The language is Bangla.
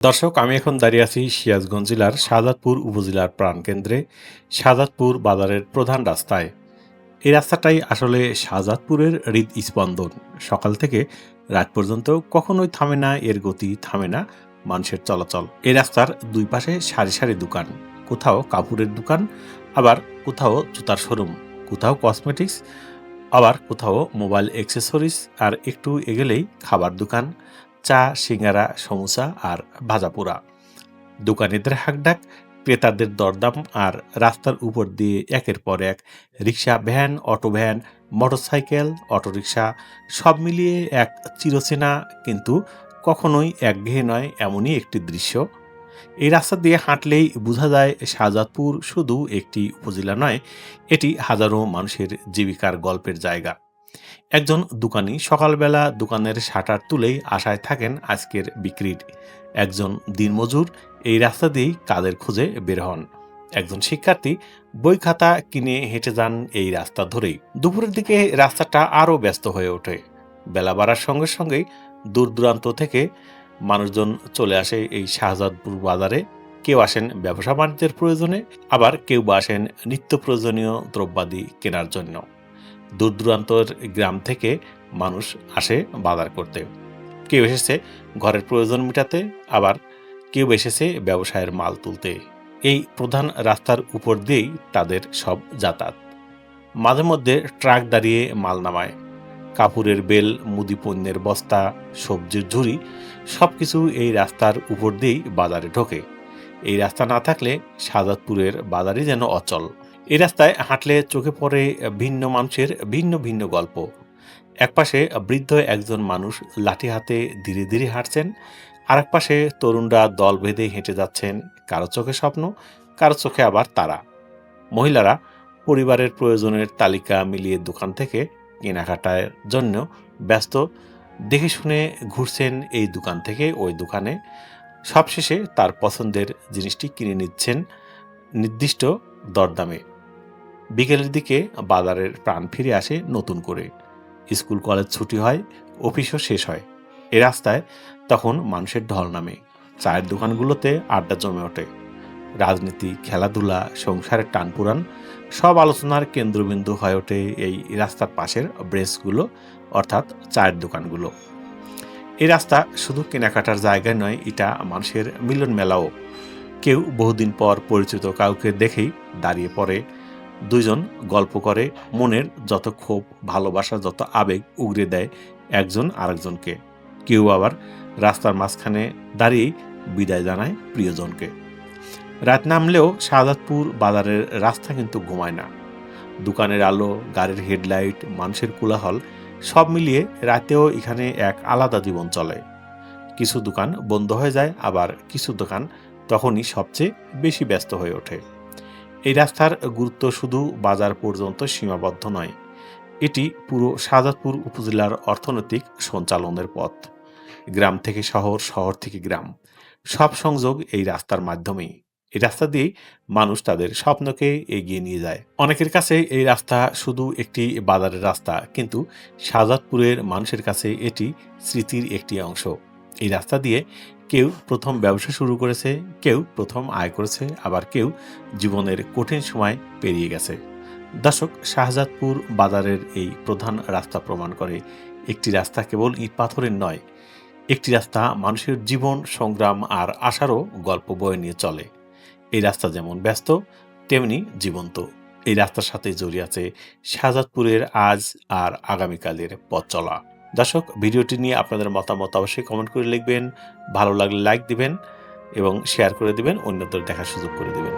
দর্শক, আমি এখন দাঁড়িয়ে আছি সিরাজগঞ্জ জেলার শাহজাদপুর উপজেলার প্রাণকেন্দ্রে শাহজাদপুর বাজারের প্রধান রাস্তায়। এই রাস্তাটাই আসলে শাহজাদপুরের হৃদস্পন্দন। সকাল থেকে রাত পর্যন্ত কখনোই থামে না, এর গতি থামে না, মানুষের চলাচল। এই রাস্তার দুই পাশে সারি সারি দোকান, কোথাও কাপড়ের দোকান, আবার কোথাও জুতার শোরুম, কোথাও কসমেটিক্স, আবার কোথাও মোবাইল অ্যাক্সেসরিজ, আর একটু এগেলেই খাবার দোকান, চা, সিঙ্গারা, সমোসা আর ভাজাপোড়া। দোকানিদের হাঁকডাক, ক্রেতাদের দরদাম, আর রাস্তার উপর দিয়ে একের পর এক rickshaw, van, auto van, motorcycle, autorickshaw, সব মিলিয়ে এক চিরচেনা কিন্তু কখনোই একঘেয়ে নয় এমনই একটি দৃশ্য। এই রাস্তা দিয়ে হাঁটলেই বোঝা যায় শাহজাদপুর শুধু একটি উপজেলা নয়, এটি হাজারো মানুষের জীবিকার গল্পের জায়গা। একজন দোকানি সকালবেলা দোকানের শাটার তুলেই আশায় থাকেন আজকের বিক্রির। একজন দিনমজুর এই রাস্তা দিয়েই কাজের খোঁজে বের হন। একজন শিক্ষার্থী বই খাতা কিনে হেঁটে যান এই রাস্তা ধরেই। দুপুরের দিকে রাস্তাটা আরও ব্যস্ত হয়ে ওঠে। বেলা বাড়ার সঙ্গে সঙ্গেই দূর দূরান্ত থেকে মানুষজন চলে আসে এই শাহজাদপুর বাজারে। কেউ আসেন ব্যবসা বাণিজ্যের প্রয়োজনে, আবার কেউ বা আসেন নিত্য প্রয়োজনীয় দ্রব্যাদি কেনার জন্য। দূর দূরান্তর গ্রাম থেকে মানুষ আসে বাজার করতে। কেউ এসেছে ঘরের প্রয়োজন মেটাতে, আবার কেউ এসেছে ব্যবসায়ের মাল তুলতে। এই প্রধান রাস্তার উপর দিয়েই তাদের সব যাতায়াত। মাঝে মধ্যে ট্রাক দাঁড়িয়ে মাল নামায়। কাপড়ের বেল, মুদি পণ্যের বস্তা, সবজির ঝুড়ি, সবকিছু এই রাস্তার উপর দিয়েই বাজারে ঢোকে। এই রাস্তা না থাকলে শাহজাদপুরের বাজারই যেন অচল। এই রাস্তায় হাঁটলে চোখে পড়ে ভিন্ন মানুষের ভিন্ন ভিন্ন গল্প। একপাশে বৃদ্ধ একজন মানুষ লাঠি হাতে ধীরে ধীরে হাঁটছেন, আরেক পাশে তরুণরা দল বেঁধে হেঁটে যাচ্ছেন। কারো চোখে স্বপ্ন, কারো চোখে আবার তারা। মহিলারা পরিবারের প্রয়োজনের তালিকা মিলিয়ে দোকান থেকে কেনাকাটার জন্য ব্যস্ত। দেখে শুনে ঘুরছেন এই দোকান থেকে ওই দোকানে। সবশেষে তার পছন্দের জিনিসটি কিনে নিচ্ছেন নির্দিষ্ট দরদামে। বিকেলের দিকে বাজারের প্রাণ ফিরে আসে নতুন করে। স্কুল কলেজ ছুটি হয়, অফিসও শেষ হয়। এ রাস্তায় তখন মানুষের ঢল নামে। চায়ের দোকানগুলোতে আড্ডা জমে ওঠে। রাজনীতি, খেলাধুলা, সংসারের টানপুরান, সব আলোচনার কেন্দ্রবিন্দু হয়ে ওঠে এই রাস্তার পাশের ব্রেসগুলো, অর্থাৎ চায়ের দোকানগুলো। এই রাস্তা শুধু কেনাকাটার জায়গা নয়, এটা মানুষের মিলন মেলাও। কেউ বহুদিন পর পরিচিত কাউকে দেখেই দাঁড়িয়ে পড়ে, দুইজন গল্প করে, মনের যত ক্ষোভ, ভালোবাসা, যত আবেগ উগরে দেয় একজন আরেকজনকে। কেউ আবার রাস্তার মাঝখানে দাঁড়িয়েই বিদায় জানায় প্রিয়জনকে। রাত নামলেও শাহজাদপুর বাজারের রাস্তা কিন্তু ঘুমায় না। দোকানের আলো, গাড়ির হেডলাইট, মানুষের কোলাহল, সব মিলিয়ে রাতেও এখানে এক আলাদা জীবন চলে। কিছু দোকান বন্ধ হয়ে যায়, আবার কিছু দোকান তখনই সবচেয়ে বেশি ব্যস্ত হয়ে ওঠে। এই রাস্তার গুরুত্ব শুধু বাজার পর্যন্ত সীমাবদ্ধ নয়, এটি পুরো শাহজাদপুর উপজেলার অর্থনৈতিক সঞ্চালনের পথ। গ্রাম থেকে শহর, শহর থেকে গ্রাম, সব সংযোগ এই রাস্তার মাধ্যমেই। এই রাস্তা দিয়েই মানুষ তাদের স্বপ্নকে এগিয়ে নিয়ে যায়। অনেকের কাছে এই রাস্তা শুধু একটি বাজারের রাস্তা, কিন্তু শাহজাদপুরের মানুষের কাছে এটি স্মৃতির একটি অংশ। এই রাস্তা দিয়ে কেউ প্রথম ব্যবসা শুরু করেছে, কেউ প্রথম আয় করেছে, আবার কেউ জীবনের কঠিন সময় পেরিয়ে গেছে। দর্শক, শাহজাদপুর বাজারের এই প্রধান রাস্তা প্রমাণ করে একটি রাস্তা কেবল ইট পাথরের নয়, একটি রাস্তা মানুষের জীবন, সংগ্রাম আর আশারও গল্প বয়ে নিয়ে চলে। এই রাস্তা যেমন ব্যস্ত, তেমনি জীবন্ত। এই রাস্তার সাথে জড়িয়ে আছে শাহজাদপুরের আজ আর আগামীকালের পথ চলা। দর্শক, ভিডিওটি নিয়ে আপনাদের মতামত অবশ্যই কমেন্ট করে লিখবেন। ভালো লাগলে লাইক দিবেন এবং শেয়ার করে দিবেন, অন্যদের দেখার সুযোগ করে দিবেন।